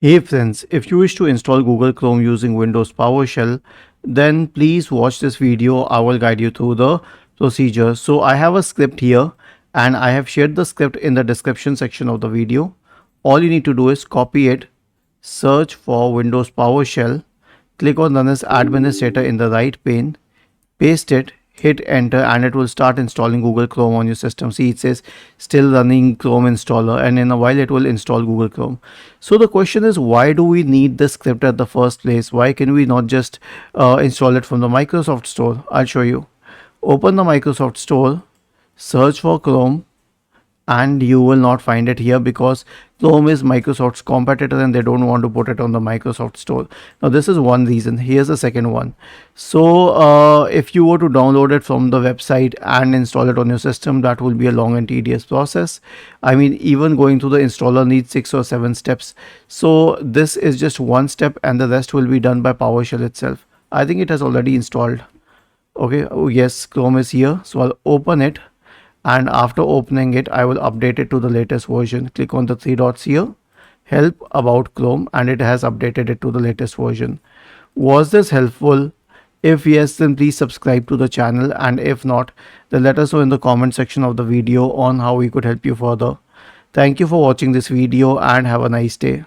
Hey friends, if you wish to install Google Chrome using Windows PowerShell, then please watch this video. I will guide you through the procedure. So I have a script here and I have shared the script in the description section of the video. All you need to do is copy it, search for Windows PowerShell, click on Run as Administrator in the right pane, paste it, hit enter, and it will start installing Google Chrome on your system. See, it says still running Chrome installer, and in a while it will install Google Chrome. So the question is, why do we need this script at the first place? Why can we not just install it from the Microsoft Store? I'll show you. Open the Microsoft Store, search for Chrome, and you will not find it here because Chrome is Microsoft's competitor and they don't want to put it on the Microsoft Store. Now this is one reason. Here's the second one. So if you were to download it from the website and install it on your system, that will be a long and tedious process. I mean, even going through the installer needs 6 or 7 steps. So this is just one step and the rest will be done by PowerShell itself. I think it has already installed. Okay, oh yes, Chrome is here. So I'll open it. And after opening it, I will update it to the latest version. Click on the 3 dots here, help about Chrome, and it has updated it to the latest version. Was this helpful? If yes, then please subscribe to the channel, and if not, then let us know in the comment section of the video on how we could help you further. Thank you for watching this video and have a nice day.